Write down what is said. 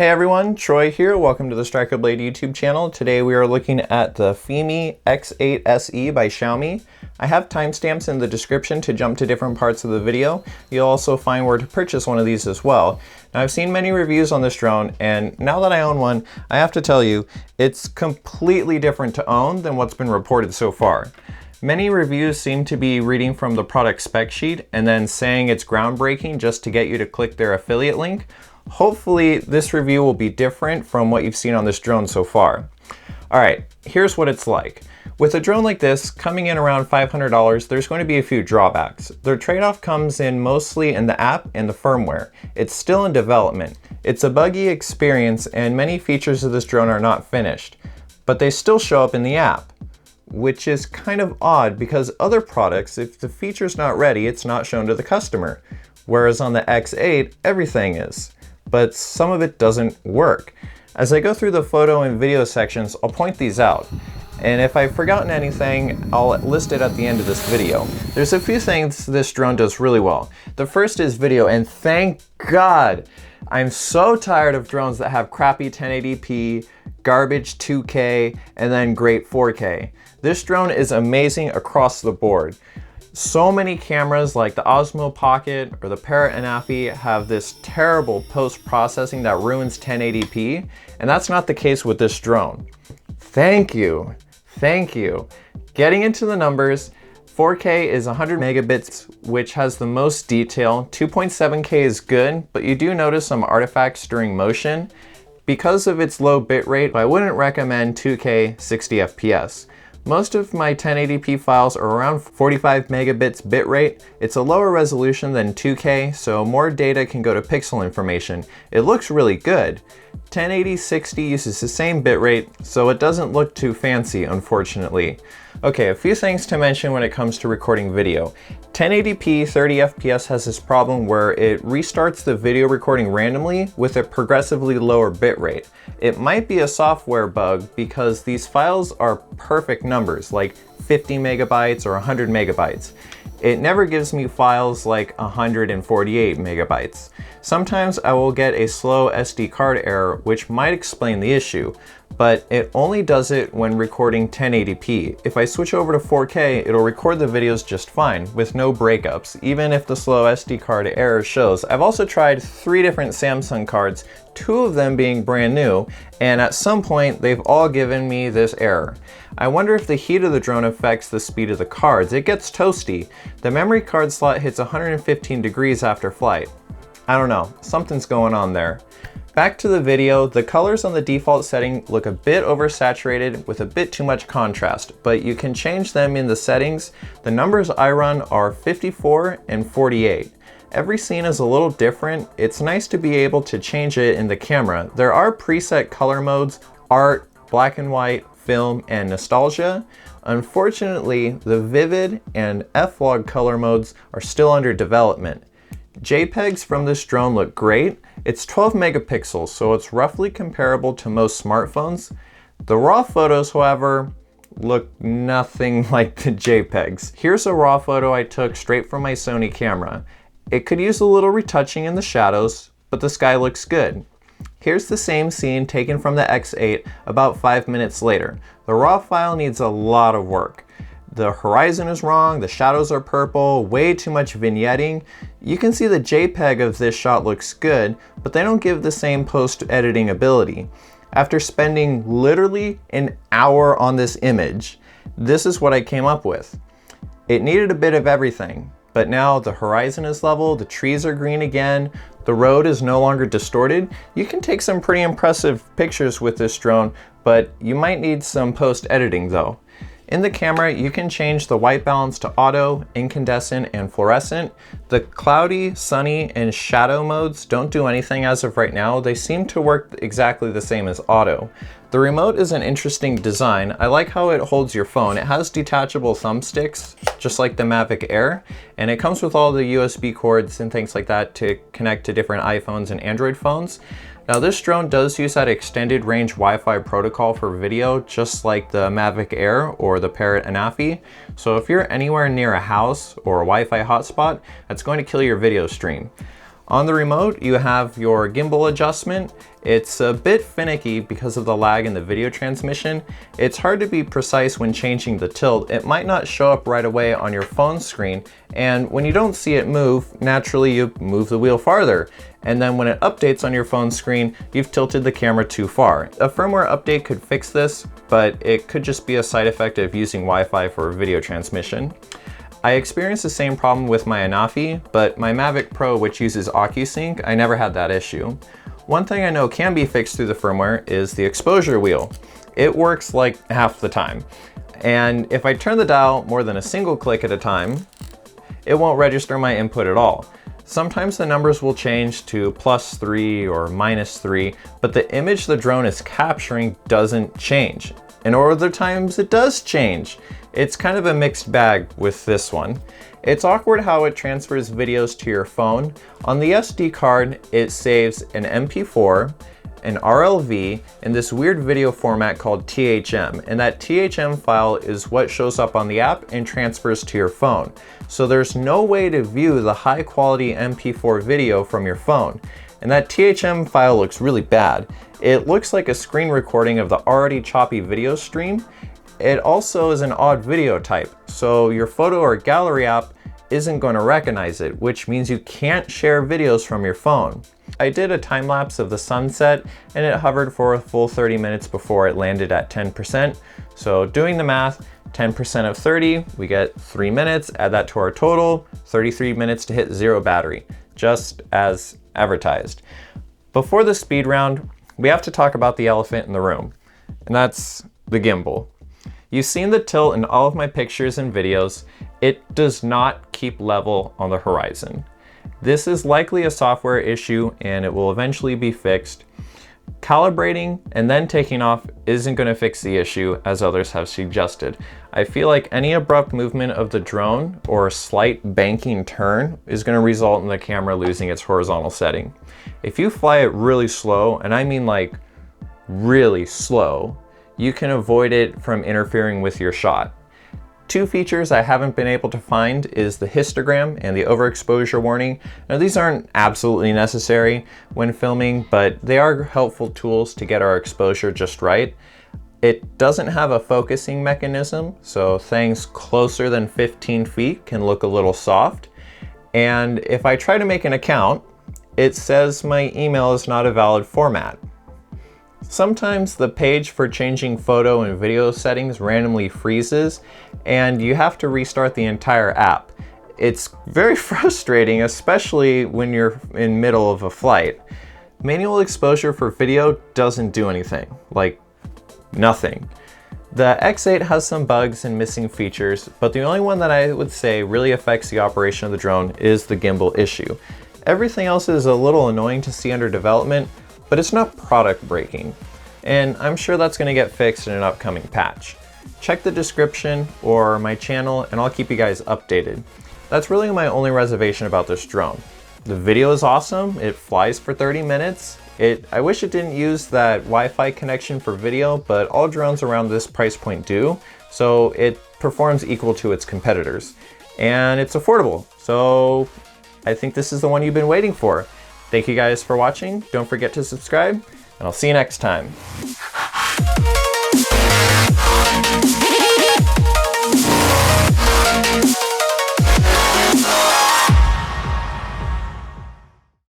Hey everyone, Troy here. Welcome to the Striker Blade YouTube channel. Today we are looking at the Fimi X8 SE by Xiaomi. I have timestamps in the description to jump to different parts of the video. You'll also find where to purchase one of these as well. Now I've seen many reviews on this drone, and now that I own one, I have to tell you, it's completely different to own than what's been reported so far. Many reviews seem to be reading from the product spec sheet and then saying it's groundbreaking just to get you to click their affiliate link. Hopefully this review will be different from what you've seen on this drone so far. Alright, here's what it's like. With a drone like this, coming in around $500, there's going to be a few drawbacks. The trade-off comes in mostly in the app and the firmware. It's still in development. It's a buggy experience and many features of this drone are not finished, but they still show up in the app, which is kind of odd because other products, if the feature's not ready, it's not shown to the customer. Whereas on the X8, everything is. But some of it doesn't work. As I go through the photo and video sections, I'll point these out. And if I've forgotten anything, I'll list it at the end of this video. There's a few things this drone does really well. The first is video, and thank God! I'm so tired of drones that have crappy 1080p, garbage 2K, and then great 4K. This drone is amazing across the board. So many cameras like the Osmo Pocket or the Parrot Anafi have this terrible post-processing that ruins 1080p, and that's not the case with this drone. Thank you. Thank you. Getting into the numbers, 4K is 100 megabits, which has the most detail. 2.7K is good, but you do notice some artifacts during motion. Because of its low bitrate, I wouldn't recommend 2K 60 FPS. Most of my 1080p files are around 45 megabits bitrate. It's a lower resolution than 2K, so more data can go to pixel information. It looks really good. 1080-60 uses the same bitrate, so it doesn't look too fancy, unfortunately. Okay, a few things to mention when it comes to recording video. 1080p 30 FPS has this problem where it restarts the video recording randomly with a progressively lower bitrate. It might be a software bug because these files are perfect numbers, like 50 megabytes or 100 megabytes. It never gives me files like 148 megabytes. Sometimes I will get a slow SD card error, which might explain the issue, but it only does it when recording 1080p. If I switch over to 4K, it'll record the videos just fine, with no breakups, even if the slow SD card error shows. I've also tried 3 different Samsung cards, 2 of them being brand new, and at some point they've all given me this error. I wonder if the heat of the drone affects the speed of the cards. It gets toasty. The memory card slot hits 115 degrees after flight. I don't know, something's going on there. Back to the video, the colors on the default setting look a bit oversaturated with a bit too much contrast, but you can change them in the settings. The numbers I run are 54 and 48. Every scene is a little different. It's nice to be able to change it in the camera. There are preset color modes, art, black and white, film, and nostalgia. Unfortunately, the vivid and Flog color modes are still under development. JPEGs from this drone look great. It's 12 megapixels, so it's roughly comparable to most smartphones. The raw photos, however, look nothing like the JPEGs. Here's a raw photo I took straight from my Sony camera. It could use a little retouching in the shadows, but the sky looks good. Here's the same scene taken from the X8 about 5 minutes later. The raw file needs a lot of work. The horizon is wrong, the shadows are purple, way too much vignetting. You can see the JPEG of this shot looks good, but they don't give the same post-editing ability. After spending literally an hour on this image, this is what I came up with. It needed a bit of everything, but now the horizon is level, the trees are green again, the road is no longer distorted. You can take some pretty impressive pictures with this drone, but you might need some post-editing though. In the camera, you can change the white balance to auto, incandescent, and fluorescent. The cloudy, sunny, and shadow modes don't do anything as of right now. They seem to work exactly the same as auto. The remote is an interesting design. I like how it holds your phone. It has detachable thumbsticks, just like the Mavic Air, and it comes with all the USB cords and things like that to connect to different iPhones and Android phones. Now this drone does use that extended range Wi-Fi protocol for video, just like the Mavic Air or the Parrot Anafi. So if you're anywhere near a house or a Wi-Fi hotspot, that's going to kill your video stream. On the remote, you have your gimbal adjustment. It's a bit finicky because of the lag in the video transmission. It's hard to be precise when changing the tilt. It might not show up right away on your phone screen, and when you don't see it move, naturally you move the wheel farther. And then when it updates on your phone screen, you've tilted the camera too far. A firmware update could fix this, but it could just be a side effect of using Wi-Fi for video transmission. I experienced the same problem with my Anafi, but my Mavic Pro, which uses OcuSync, I never had that issue. One thing I know can be fixed through the firmware is the exposure wheel. It works like half the time. And if I turn the dial more than a single click at a time, it won't register my input at all. Sometimes the numbers will change to +3 or -3, but the image the drone is capturing doesn't change. And other times it does change. It's kind of a mixed bag with this one. It's awkward how it transfers videos to your phone. On the SD card, it saves an MP4, an RLV, and this weird video format called THM. And that THM file is what shows up on the app and transfers to your phone. So there's no way to view the high quality MP4 video from your phone. And that THM file looks really bad. It looks like a screen recording of the already choppy video stream. It also is an odd video type, so your photo or gallery app isn't going to recognize it, which means you can't share videos from your phone. I did a time lapse of the sunset and it hovered for a full 30 minutes before it landed at 10%. So doing the math, 10% of 30, we get 3 minutes, add that to our total, 33 minutes to hit 0 battery, just as advertised. Before the speed round, we have to talk about the elephant in the room, and that's the gimbal. You've seen the tilt in all of my pictures and videos. It does not keep level on the horizon. This is likely a software issue and it will eventually be fixed. Calibrating and then taking off isn't going to fix the issue, as others have suggested. I feel like any abrupt movement of the drone or a slight banking turn is going to result in the camera losing its horizontal setting. If you fly it really slow, and I mean like really slow, you can avoid it from interfering with your shot. Two features I haven't been able to find is the histogram and the overexposure warning. Now these aren't absolutely necessary when filming, but they are helpful tools to get our exposure just right. It doesn't have a focusing mechanism, so things closer than 15 feet can look a little soft. And if I try to make an account, it says my email is not a valid format. Sometimes the page for changing photo and video settings randomly freezes and you have to restart the entire app. It's very frustrating, especially when you're in middle of a flight. Manual exposure for video doesn't do anything, like nothing. The X8 has some bugs and missing features, but the only one that I would say really affects the operation of the drone is the gimbal issue. Everything else is a little annoying to see under development, but it's not product breaking. And I'm sure that's going to get fixed in an upcoming patch. Check the description or my channel and I'll keep you guys updated. That's really my only reservation about this drone. The video is awesome, it flies for 30 minutes. I wish it didn't use that Wi-Fi connection for video, but all drones around this price point do, so it performs equal to its competitors. And it's affordable, so I think this is the one you've been waiting for. Thank you guys for watching. Don't forget to subscribe, and I'll see you next time.